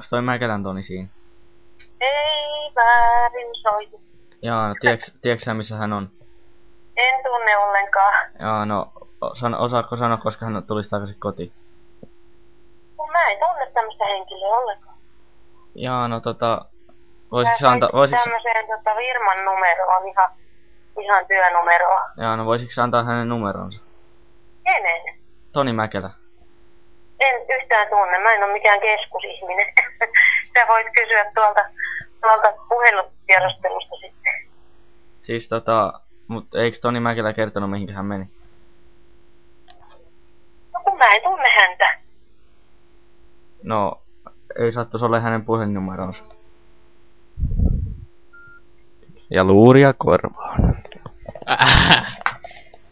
onks toi Mäkelän Toni siinä? Ei väärin soitu. Jaa, tiedätkö sä missä hän on? En tunne ollenkaan. Jaa, no osaatko sanoa, koska hän tulisi takaisin kotiin? Mä en tunne tämmöstä henkilöä ollenkaan. Jaa, no voisitko sä antaa... Tämmöseen firman numeroon, ihan työnumeroon. Jaa, no voisitko sä antaa hänen numeronsa? En. Toni Mäkelä. En yhtään tunne, mä en ole mikään keskusihminen. Sä voit kysyä tuolta puhelutiedostelusta sitten. Siis mut eikö Toni Mäkelä kertonut mihinkä hän meni? No kun mä en tunne häntä. No, ei sattuisi ole hänen puhelinnumeronsa. Ja luuria korvaan.